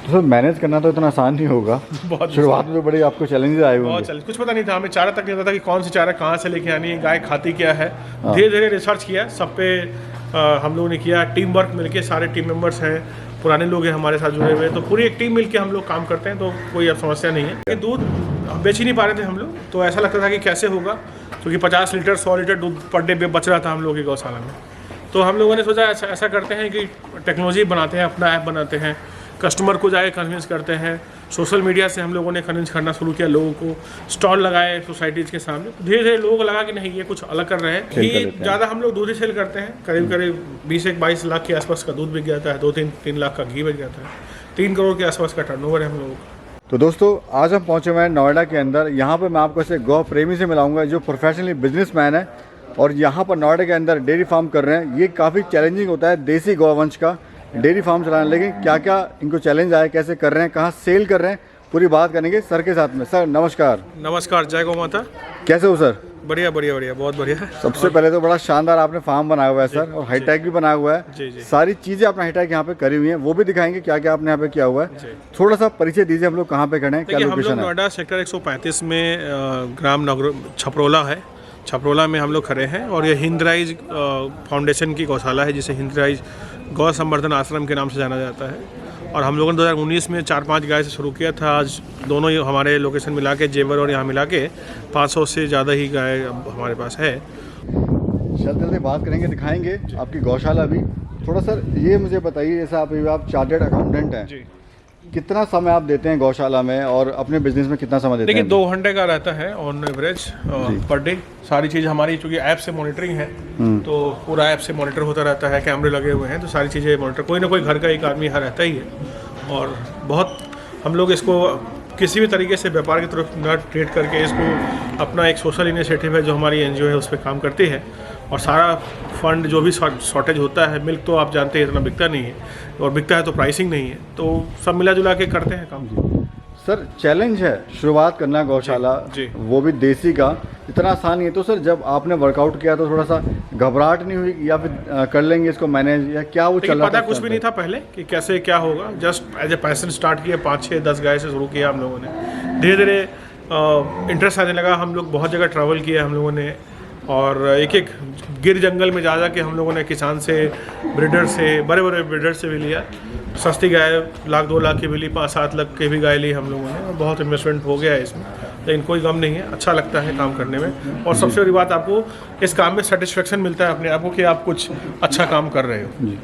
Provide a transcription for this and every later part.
तो sir manage करना तो इतना आसान नहीं होगा। बहुत शुरुआत में तो बड़े आपको चैलेंजेस आए होंगे। बहुत चैलेंज, कुछ पता नहीं था, हमें चारा तक नहीं पता था कि कौन सी चारा कहाँ से लेके आनी है, गाय खाती क्या है। धीरे धीरे रिसर्च किया, सब पे हम लोगों ने किया, टीम वर्क मिलके, सारे टीम मेंबर्स हैं, पुराने लोग हैं हमारे साथ जुड़े हुए, तो पूरी एक टीम मिलके हम लोग काम करते हैं, तो कोई अब समस्या नहीं है। ये दूध बेच ही नहीं पा रहे थे हम लोग, तो ऐसा लगता था कि कैसे होगा, क्योंकि 50 लीटर 100 लीटर दूध पर डे बच रहा था हम लोगों की गौशाला में। तो हम लोगों ने सोचा ऐसा करते हैं कि टेक्नोलॉजी बनाते हैं, अपना ऐप बनाते हैं, कस्टमर को जाके कन्विंस करते हैं। सोशल मीडिया से हम लोगों ने कन्विंस करना शुरू किया लोगों को, स्टॉल लगाए सोसाइटीज़ के सामने। धीरे धीरे लोगों को लगा कि नहीं, ये कुछ अलग कर रहे हैं। कि ज़्यादा हम लोग दूध ही सेल करते हैं, करीब करीब 20-22 लाख के आसपास का दूध बिक जाता है, 2-3 लाख का घी बिक जाता है, 3 करोड़ के आसपास का टर्नओवर है हम लोगों का। तो दोस्तों आज हम पहुंचे हुए हैं नोएडा के अंदर। यहाँ पर मैं आपको ऐसे गौ प्रेमी से मिलाऊंगा जो प्रोफेशनली बिजनेसमैन है और यहाँ पर नोएडा के अंदर डेयरी फार्म कर रहे हैं। ये काफ़ी चैलेंजिंग होता है देसी गौवंश का डेयरी फार्म चलाना, लेकिन क्या क्या इनको चैलेंज आए, कैसे कर रहे हैं, कहाँ सेल कर रहे हैं, पूरी बात करेंगे सर के साथ में। सर नमस्कार। नमस्कार, जय गौ माता। कैसे हो सर? बढ़िया बढ़िया बढ़िया, बहुत बढ़िया है। सबसे पहले तो बड़ा शानदार आपने फार्म बनाया हुआ है सर, और हाईटेक भी बनाया हुआ है। जी जी। सारी चीज़ें आपने हाईटेक यहाँ पे करी हुई हैं, वो भी दिखाएंगे क्या क्या आपने यहाँ पे किया हुआ है। थोड़ा सा परिचय दीजिए, हम लोग कहाँ पे खड़े हैं, क्या देखिए, हम लोकेशन लोग है? नोएडा सेक्टर 135 में ग्राम नगर छपरोला है, छपरोला में हम लोग खड़े हैं। और ये हिंदराइज फाउंडेशन की गौशाला है, जिसे हिंदराइज गौ संवर्धन आश्रम के नाम से जाना जाता है। और हम लोगों ने 2019 में 4-5 गाय से शुरू किया था। आज दोनों ही हमारे लोकेशन मिला के, जेवर और यहाँ मिला के 500 से ज़्यादा ही गाय हमारे पास है। जल्दी बात करेंगे, दिखाएंगे आपकी गौशाला भी। थोड़ा सर ये मुझे बताइए, जैसा आप चार्टर्ड अकाउंटेंट हैं, जी। कितना समय आप देते हैं गौशाला में और अपने बिजनेस में कितना समय देते देखिए, हैं? 2 घंटे का रहता है ऑन एवरेज पर डे। सारी चीज़ हमारी, चूँकि ऐप से मॉनिटरिंग है, तो पूरा ऐप से मॉनिटर होता रहता है, कैमरे लगे हुए हैं, तो सारी चीज़ें मॉनिटर, कोई ना कोई घर का एक आदमी यहाँ रहता ही है। और बहुत हम लोग इसको किसी भी तरीके से व्यापार की तरफ न ट्रीट करके, इसको अपना एक सोशल इनिशिएटिव है जो हमारी एनजीओ है उस पर काम करती है। और सारा फंड जो भी शॉर्टेज होता है, मिल्क तो आप जानते हैं इतना बिकता नहीं है, और बिकता है तो प्राइसिंग नहीं है, तो सब मिला जुला के करते हैं काम। सर चैलेंज है शुरुआत करना गौशाला, जी। वो भी देसी का, इतना आसान नहीं है। तो सर जब आपने वर्कआउट किया तो थोड़ा सा घबराहट नहीं हुई, या फिर कर लेंगे इसको मैनेज, या क्या वो चल रहा था? पता कुछ भी नहीं था पहले कि कैसे क्या होगा, just as a passion start किया। 5-6-10 गाय से शुरू किया हम लोगों ने। धीरे धीरे इंटरेस्ट आने लगा, हम लोग बहुत जगह ट्रैवल किया हम लोगों ने, और एक एक गिर जंगल में जा के हम लोगों ने किसान से, ब्रीडर से, बड़े बड़े ब्रीडर से भी लिया। सस्ती गाय 1-2 लाख की भी ली, 5-7 लाख की भी गाय ली हम लोगों ने, और बहुत इन्वेस्टमेंट हो गया है इसमें, लेकिन कोई गम नहीं है, अच्छा लगता है काम करने में। और सबसे बड़ी बात, आपको इस काम में सेटिस्फेक्शन मिलता है अपने आप को कि आप कुछ अच्छा काम कर रहे हो।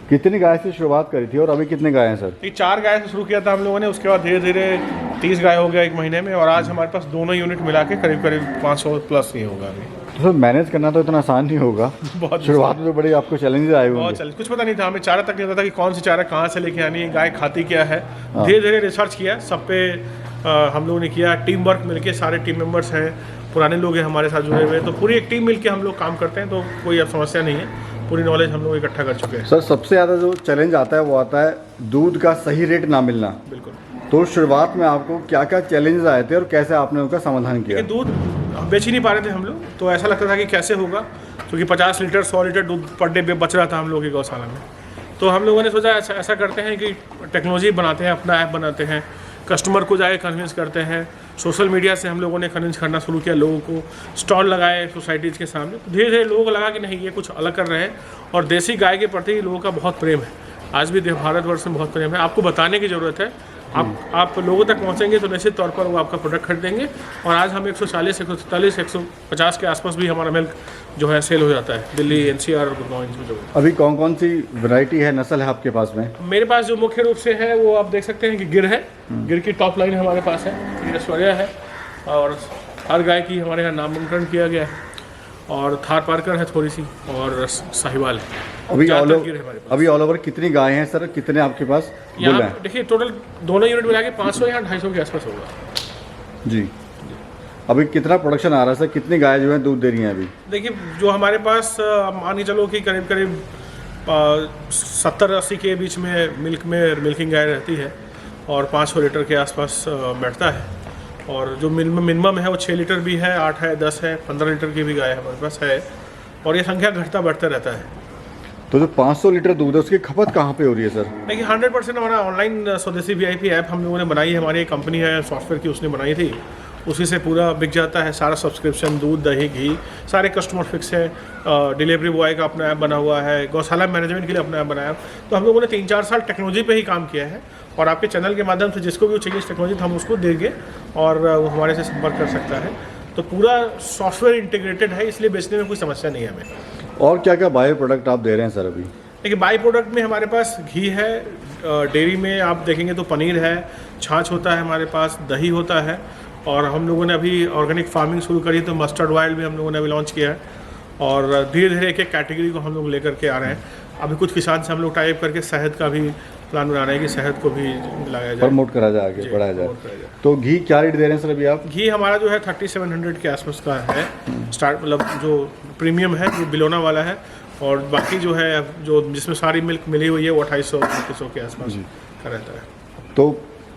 कितनी गाय से शुरुआत करी थी और अभी कितने गाय हैं सर? ये 4 गाय से शुरू किया था हम लोगों ने, उसके बाद धीरे धीरे 30 गाय हो गया 1 महीने में, और आज हमारे पास दोनों यूनिट मिला के करीब करीब 500 प्लस ही होगा अभी। तो सर मैनेज करना तो इतना आसान नहीं होगा। बहुत शुरुआत में तो बड़े आपको चैलेंजेस आए होंगे। बहुत चैलेंज, कुछ पता नहीं था, हमें चारा तक नहीं पता था कि कौन सी चारा कहाँ से लेके आनी है, गाय खाती क्या है। धीरे धीरे रिसर्च किया, सब पे हम लोगों ने किया, टीम वर्क मिलके, सारे टीम मेंबर्स हैं, पुराने लोग हैं हमारे साथ जुड़े हुए, तो पूरी एक टीम मिलके हम लोग काम करते हैं, तो कोई अब समस्या नहीं है। पूरी नॉलेज हम लोग इकट्ठा कर चुके हैं। सर सबसे ज़्यादा जो चैलेंज आता है वो आता है दूध का सही रेट ना मिलना। बिल्कुल। तो शुरुआत में आपको क्या क्या चैलेंजेस आए थे और कैसे आपने उनका समाधान किया? दूध बेच ही नहीं पा रहे थे हम लोग, तो ऐसा लगता था कि कैसे होगा, क्योंकि 50 लीटर 100 लीटर दूध पर डे बच रहा था हम लोगों की गौशाला में। तो हम लोगों ने सोचा ऐसा करते हैं कि टेक्नोलॉजी बनाते हैं, अपना ऐप बनाते हैं, कस्टमर को जाके कन्विंस करते हैं। सोशल मीडिया से हम लोगों ने कन्विंस करना शुरू किया लोगों को, स्टॉल लगाए सोसाइटीज़ के सामने। धीरे धीरे लोगों को लगा कि नहीं, ये कुछ अलग कर रहे हैं, और देसी गाय के प्रति लोगों का बहुत प्रेम है। आज भी भारतवर्ष में बहुत प्रेम है, आपको बताने की ज़रूरत है। आप लोगों तक पहुंचेंगे तो निश्चित तौर पर वो आपका प्रोडक्ट खरीदेंगे। और आज हम 140, 143, 150 के आसपास भी हमारा मिल्क जो है सेल हो जाता है दिल्ली, NCR और गुड़गांव में। जो अभी कौन कौन सी वैरायटी है, नस्ल है आपके पास में? मेरे पास जो मुख्य रूप से है वो आप देख सकते हैं कि गिर है, गिर की टॉप लाइन हमारे पास है, ये ऐश्वर्या है, और हर गाय की हमारे यहाँ नामांकन किया गया है, और थार पारकर है थोड़ी सी, और साहिवाल है। अभी ऑल ओवर कितनी गाय हैं सर, कितने आपके पास यहाँ? देखिए, टोटल दोनों यूनिट मिला के 500 या 250 के आसपास होगा जी। अभी कितना प्रोडक्शन आ रहा है सर, कितनी गाय जो है दूध दे रही हैं अभी? देखिए, जो हमारे पास मान के चलो कि करीब करीब 70-80 के बीच में मिल्किंग गाय रहती है, और 500 लीटर के आसपास बैठता है। और जो मिनिमम है वो 6 लीटर भी है, 8 है, 10 है, 15 लीटर की भी गाय हमारे पास है, और ये संख्या घटता बढ़ता रहता है। तो जो 500 लीटर दूध है उसकी खपत कहाँ पे हो रही है सर? देखिए 100% हमारा ऑनलाइन स्वदेशी वीआईपी ऐप हम लोगों ने बनाई है, हमारी एक कंपनी है सॉफ्टवेयर की उसने बनाई थी, उसी से पूरा बिक जाता है सारा सब्सक्रिप्शन, दूध दही घी सारे कस्टमर फिक्स है। डिलीवरी बॉय का अपना ऐप बना हुआ है, गौशाला मैनेजमेंट के लिए अपना ऐप बनाया। तो हम लोगों ने 3-4 साल टेक्नोलॉजी पे ही काम किया है और आपके चैनल के माध्यम से जिसको भी चाहिए टेक्नोलॉजी हम उसको देंगे और वो हमारे से संपर्क कर सकता है। तो पूरा सॉफ्टवेयर इंटीग्रेटेड है, इसलिए बेचने में कोई समस्या नहीं है हमें। और क्या क्या बायो प्रोडक्ट आप दे रहे हैं सर अभी? देखिए बाई प्रोडक्ट में हमारे पास घी है, डेयरी में आप देखेंगे तो पनीर है, छाछ होता है हमारे पास, दही होता है और हम लोगों ने अभी ऑर्गेनिक फार्मिंग शुरू करी तो मस्टर्ड ऑयल भी हम लोगों ने अभी लॉन्च किया है और धीरे धीरे एक एक कैटेगरी को हम लोग लेकर के आ रहे हैं। अभी कुछ किसान से हम लोग टाइप करके शहद का भी प्लान बना रहे हैं कि शहद को भी लाया जाए, प्रमोट करा जाए, आगे बढ़ाया जाए। तो घी क्या रेट दे रहे हैं सर अभी आप? घी हमारा जो है 3700 के आसपास का है स्टार्ट, मतलब जो प्रीमियम है वो बिलोना वाला है और बाकी जो है जो जिसमें सारी मिल्क मिली हुई है वो 2800-2900 के आसपास का रहता है। तो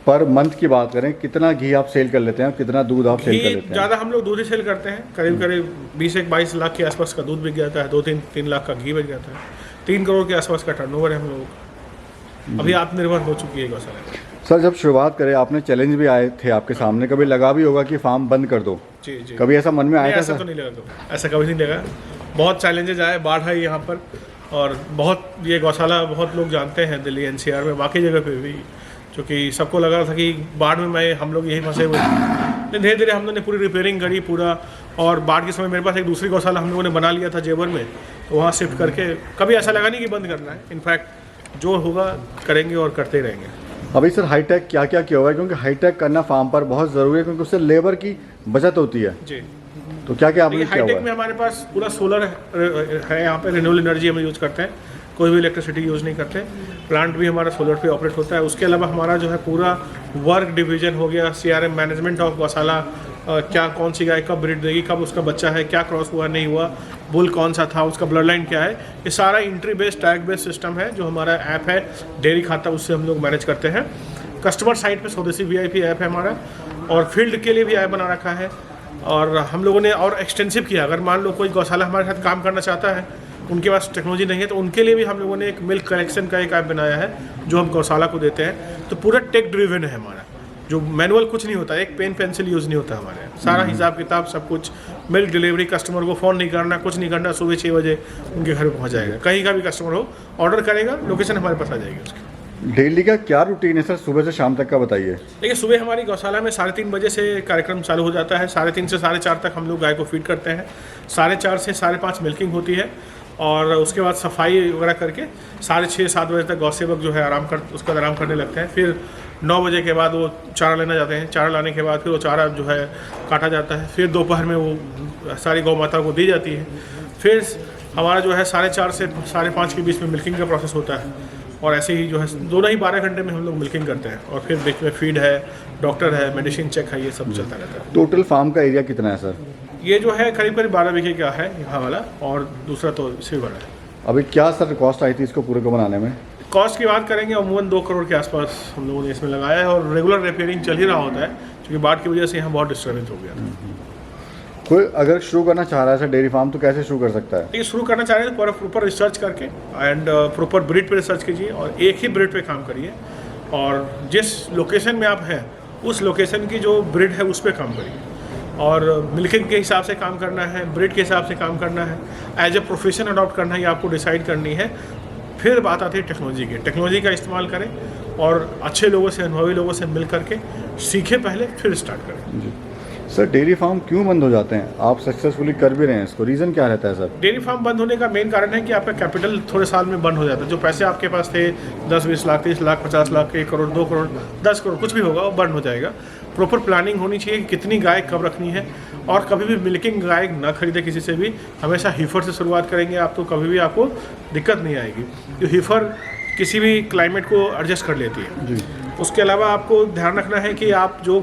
पर मंथ की बात करें कितना घी आप सेल कर लेते हैं, कितना दूध आप सेल कर लेते हैं? ज़्यादा हम लोग दूध ही सेल करते हैं, करीब करीब 20-22 लाख के आसपास का दूध बिक जाता है, 2-3 लाख का घी बिक जाता है, 3 करोड़ के आसपास का टर्नओवर है हम लोगों का। अभी आत्मनिर्भर हो चुकी है गौशाला। सर जब शुरुआत करें आपने चैलेंज भी आए थे आपके सामने, कभी लगा भी होगा कि फार्म बंद कर दो? जी जी, कभी ऐसा मन में आया था? ऐसा तो नहीं लगा, ऐसा कभी नहीं लगा। बहुत चैलेंजेस आए, बाढ़ है यहाँ पर और बहुत ये गौशाला बहुत लोग जानते हैं दिल्ली एनसीआर में, बाकी जगह पे भी, क्योंकि सबको लगा था कि बाढ़ में हम लोग यहीं फंसे हुए थे। धीरे धीरे हम लोगों ने पूरी रिपेयरिंग करी पूरा, और बाढ़ के समय मेरे पास एक दूसरी गौशाला हम लोगों ने बना लिया था जेवर में, तो वहाँ शिफ्ट करके कभी ऐसा लगा नहीं कि बंद करना है। इनफैक्ट जो होगा करेंगे और करते रहेंगे। अभी सर हाईटेक क्या क्या किया हुआ है, क्योंकि हाईटेक करना फार्म पर बहुत ज़रूरी है क्योंकि उससे लेबर की बचत होती है जी। तो क्या क्या आपने किया हुआ हाईटेक है? में हमारे पास पूरा सोलर है, यहाँ पे रिन्यूएबल एनर्जी हम यूज़ करते हैं, कोई भी इलेक्ट्रिसिटी यूज़ नहीं करते। प्लांट भी हमारा सोलर पे ऑपरेट होता है। उसके अलावा हमारा जो है पूरा वर्क डिवीजन हो गया, CRM मैनेजमेंट ऑफ गौशाला, क्या कौन सी गाय कब ब्रीड देगी, कब उसका बच्चा है, क्या क्रॉस हुआ नहीं हुआ, बुल कौन सा था, उसका ब्लड लाइन क्या है, ये सारा entry based tag based system है जो हमारा ऐप है डेयरी खाता, उससे हम लोग मैनेज करते हैं। कस्टमर साइट पे स्वदेशी VIP ऐप है हमारा, और फील्ड के लिए भी ऐप बना रखा है। और हम लोगों ने और एक्सटेंसिव किया, अगर मान लो कोई गौशाला हमारे साथ काम करना चाहता है, उनके पास टेक्नोलॉजी नहीं है, तो उनके लिए भी हम लोगों ने एक मिल्क कलेक्शन का एक ऐप बनाया है जो हम गौशाला को देते हैं। तो पूरा टेक ड्रिवन है हमारा, जो मैनुअल कुछ नहीं होता, एक पेन पेंसिल यूज़ नहीं होता हमारे यहाँ, सारा हिसाब किताब सब कुछ। मिल्क डिलीवरी, कस्टमर को फ़ोन नहीं करना, कुछ नहीं करना, सुबह 6 बजे उनके घर पहुँच जाएगा। कहीं का भी कस्टमर हो ऑर्डर करेगा, लोकेशन हमारे पास आ जाएगी उसकी। डेली का क्या रूटीन है सर, सुबह से शाम तक का बताइए? देखिए सुबह हमारी गौशाला में 3:30 बजे से कार्यक्रम चालू हो जाता है, 3:30 से 4:30 तक हम लोग गाय को फीड करते हैं, 4:30 से 5:30 मिल्किंग होती है, और उसके बाद सफाई वगैरह करके 6:30-7 बजे तक गौसेवक जो है उसका आराम करने लगते हैं। फिर 9 बजे के बाद वो चारा लेना जाते हैं, चारा लाने के बाद फिर वो चारा जो है काटा जाता है, फिर दोपहर में वो सारी गौ माता को दी जाती है। फिर हमारा जो है 4:30 से 5:30 के बीच में मिल्किंग का प्रोसेस होता है, और ऐसे ही जो है दोनों ही 12 घंटे में हम लोग मिल्किंग करते हैं, और फिर बीच में फीड है, डॉक्टर है, मेडिसिन चेक है, ये सब चलता रहता है। टोटल फार्म का एरिया कितना है सर? ये जो है करीब 12 बीघे का है यहाँ वाला, और दूसरा तो इससे भी बड़ा है। अभी क्या सर कॉस्ट आई थी इसको पूरे को बनाने में? कॉस्ट की बात करेंगे अमूमन 2 करोड़ के आसपास हम लोगों ने इसमें लगाया है, और रेगुलर रिपेयरिंग चल ही रहा होता है क्योंकि बाढ़ की वजह से यहाँ बहुत डिस्टर्बेंस हो गया था। कोई अगर शुरू करना चाह रहा है सर डेयरी फार्म, तो कैसे शुरू कर सकता है? ये शुरू करना चाह रहे हैं तो प्रॉपर रिसर्च करके एंड प्रॉपर ब्रीड पे रिसर्च कीजिए, और एक ही ब्रीड पे काम करिए, और जिस लोकेशन में आप हैं उस लोकेशन की जो ब्रीड है उस पर काम करिए, और मिल्किंग के हिसाब से काम करना है, ब्रीड के हिसाब से काम करना है, एज ए प्रोफेशन अडॉप्ट करना है, ये आपको डिसाइड करनी है। फिर बात आती है टेक्नोलॉजी की, टेक्नोलॉजी का इस्तेमाल करें और अच्छे लोगों से, अनुभवी लोगों से मिल करके सीखें पहले, फिर स्टार्ट करें। जी सर, डेयरी फार्म क्यों बंद हो जाते हैं? आप सक्सेसफुली कर भी रहे हैं इसको, रीज़न क्या रहता है सर? डेयरी फार्म बंद होने का मेन कारण है कि आपका कैपिटल थोड़े साल में बंद हो जाता है। जो पैसे आपके पास थे 10-20 लाख, 30 लाख, 50 लाख, 1 करोड़, 2 करोड़, 10 करोड़, कुछ भी होगा वो बंद हो जाएगा। प्रॉपर प्लानिंग होनी चाहिए कि कितनी गाय कब रखनी है, और कभी भी मिल्किंग गाय ना खरीदे किसी से भी, हमेशा हीफर से शुरुआत करेंगे आप, तो कभी भी आपको दिक्कत नहीं आएगी। तो हीफर किसी भी क्लाइमेट को एडजस्ट कर लेती है जी। उसके अलावा आपको ध्यान रखना है कि आप जो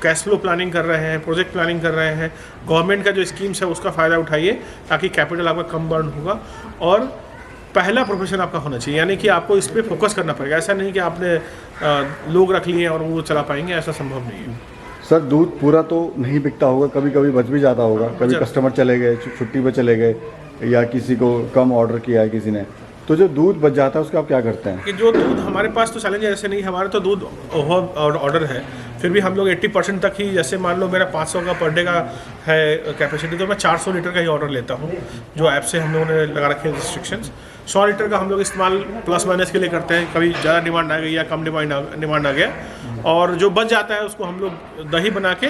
कैश फ्लो प्लानिंग कर रहे हैं, प्रोजेक्ट प्लानिंग कर रहे हैं, गवर्नमेंट का जो स्कीम्स है उसका फ़ायदा उठाइए, ताकि कैपिटल आपका कम बर्न होगा, और पहला प्रोफेशन आपका होना चाहिए, यानी कि आपको इस पर फोकस करना पड़ेगा। ऐसा नहीं कि आपने लोग रख लिए और वो चला पाएंगे, ऐसा संभव नहीं है। सर दूध पूरा तो नहीं बिकता होगा, कभी कभी बच भी जाता होगा, कभी कस्टमर चले गए, छुट्टी पे चले गए, या किसी को कम ऑर्डर किया है किसी ने, तो जो दूध बच जाता है उसका आप क्या करते हैं? कि जो दूध हमारे पास तो चैलेंज ऐसे नहीं, हमारे तो दूध ऑर्डर है, फिर भी हम लोग 80% तक ही, जैसे मान लो मेरा 500 का पर डे का है कैपेसिटी, तो मैं 400 लीटर का ही ऑर्डर लेता हूँ। जो ऐप से हम लोगों ने लगा रखे हैं रिस्ट्रिक्शंस, 100 लीटर का हम लोग इस्तेमाल प्लस माइनस के लिए करते हैं, कभी ज़्यादा डिमांड आ गई या कम डिमांड आ गया, और जो बच जाता है उसको हम लोग दही बना के,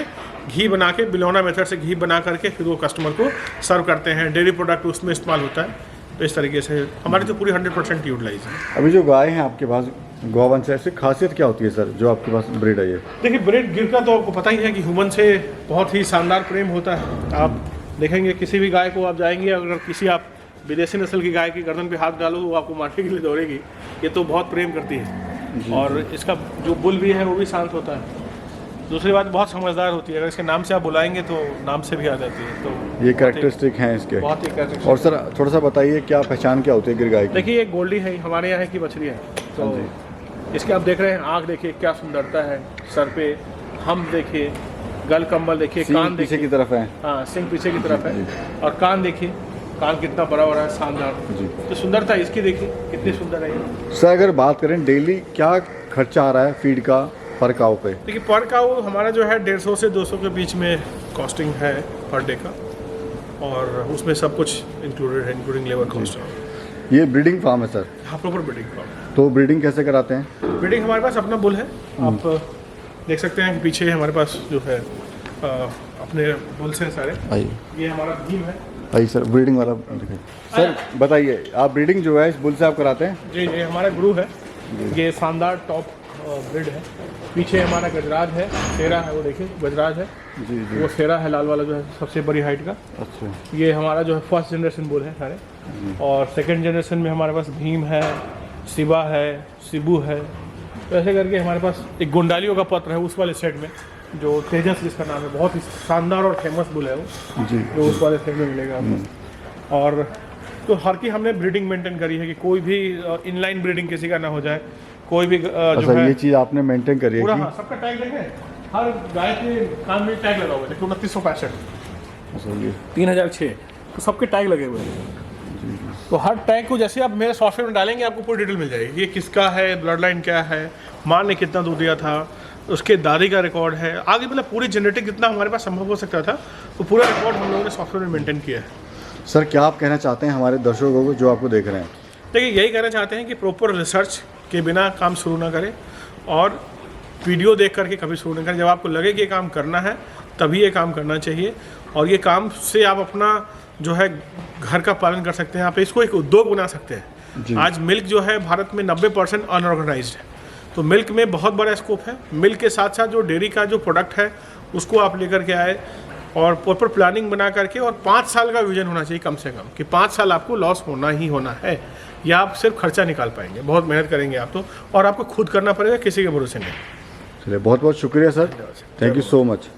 घी बना के, बिलोना मेथड से घी बना करके फिर वो कस्टमर को सर्व करते हैं। डेयरी प्रोडक्ट उसमें इस्तेमाल होता है। तो इस तरीके से हमारी तो पूरी 100% यूटिलाइज है। अभी जो गाय हैं आपके पास गौवंश है, इसकी खासियत क्या होती है सर जो आपके पास ब्रीड है ये? देखिए, ब्रीड गिर का तो आपको पता ही है कि ह्यूमन से बहुत ही शानदार प्रेम होता है। आप देखेंगे किसी भी गाय को आप जाएंगे, अगर किसी आप विदेशी नस्ल की गाय की गर्दन पे हाथ डालो वो आपको मारने के लिए दौड़ेगी। ये तो बहुत प्रेम करती है, और इसका जो बुल भी है वो भी शांत होता है। दूसरी बात, बहुत समझदार होती है, अगर इसके नाम से आप बुलाएंगे तो नाम से भी आ जाती है। तो ये कैरेक्टरिस्टिक हैं इसके। बहुत ही कैरेक्टरिस्टिक। और सर थोड़ा सा बताइए क्या पहचान क्या होती है गिर गाय की? देखिए, ये गोल्डी है, हमारे यहाँ की बछड़ी है। तो इसके आप देख रहे हैं, आँख देखिए क्या सुंदरता है, सर पे हम देखिए, गल कंबल देखिए, कान पीछे देखिए की तरफ है। हाँ, सिंह पीछे की तरफ है, और कान देखिए, कान कितना बड़ा बड़ा है, शानदार। तो सुंदरता इसकी देखिए कितनी सुंदर है ये। सर अगर बात करें डेली क्या खर्चा आ रहा है फीड का पर काऊ पे? देखिए, पर काऊ हमारा जो है 150 से 200 के बीच में कॉस्टिंग है पर डे का, और उसमें सब कुछ इंक्लूडेड है, इंक्लूडिंग लेबर कॉस्ट। ये ब्रीडिंग फार्म है सर? हाँ, प्रॉपर ब्रीडिंग फार्म। तो ब्रीडिंग कैसे कराते हैं? ब्रीडिंग हमारे पास अपना बुल है, आप देख सकते हैं कि पीछे हमारे पास जो है अपने बुल्स हैं सारे। आइए, ये हमारा भीम है। आइए सर, ब्रीडिंग वाला दिखाइए। सर बताइए, आप ब्रीडिंग जो है इस बुल से आप कराते हैं? जी जी, हमारा गुरु है, ये शानदार टॉप ब्रीड है। पीछे हमारा गजराज है, शेरा है, वो देखिए गजराज है जी जी, वो शेरा है लाल वाला जो है सबसे बड़ी हाइट का। अच्छा, ये हमारा जो है फर्स्ट जनरेशन बुल है सारे, और सेकंड जनरेशन में हमारे पास भीम है, शिवा है, शिबू है। तो ऐसे करके हमारे पास एक गुंडालियों का पत्र है उस वाले सेट में, जो तेजस जिसका नाम है, बहुत ही शानदार और फेमस बुल है वो, जी जो उस वाले सेट में मिलेगा आपको। और तो हर की हमने ब्रीडिंग मेंटेन करी है कि कोई भी इनलाइन ब्रीडिंग किसी का ना हो जाए, कोई भी जो अच्छा, है ये चीज़ आपने मेंटेन करी है पूरा। कि? हाँ, सबका टैग देखें, हर गाय के कान में टैग लगा हुआ है, 2965 अच्छा, ये 3006, तो सबके टैग लगे हुए हैं। तो हर टैग को जैसे आप मेरे सॉफ्टवेयर में डालेंगे आपको पूरी डिटेल मिल जाएगी, ये किसका है, ब्लड लाइन क्या है, माँ ने कितना दूध दिया था, उसके दादी का रिकॉर्ड है, आगे मतलब पूरी जेनेटिक जितना हमारे पास संभव हो सकता था वो पूरा रिकॉर्ड हम लोगों ने सॉफ्टवेयर में मेंटेन किया है। सर क्या आप कहना चाहते हैं हमारे दर्शकों को जो आपको देख रहे हैं? देखिए, यही कहना चाहते हैं कि प्रॉपर रिसर्च के बिना काम शुरू ना करें, और वीडियो देख करके कभी शुरू नहीं करें। जब आपको लगे कि ये काम करना है तभी ये काम करना चाहिए, और ये काम से आप अपना जो है घर का पालन कर सकते हैं, आप इसको एक उद्योग बना सकते हैं। आज मिल्क जो है भारत में 90% अनऑर्गेनाइज्ड है, तो मिल्क में बहुत बड़ा स्कोप है। मिल्क के साथ साथ जो डेयरी का जो प्रोडक्ट है उसको आप लेकर के आए, और प्रॉपर प्लानिंग बना करके, और 5 साल का विजन होना चाहिए कम से कम, कि 5 साल आपको लॉस होना ही होना है, या आप सिर्फ खर्चा निकाल पाएंगे। बहुत मेहनत करेंगे आप तो, और आपको खुद करना पड़ेगा, किसी के भरोसे नहीं। चलिए, बहुत बहुत शुक्रिया sir, thank you so much.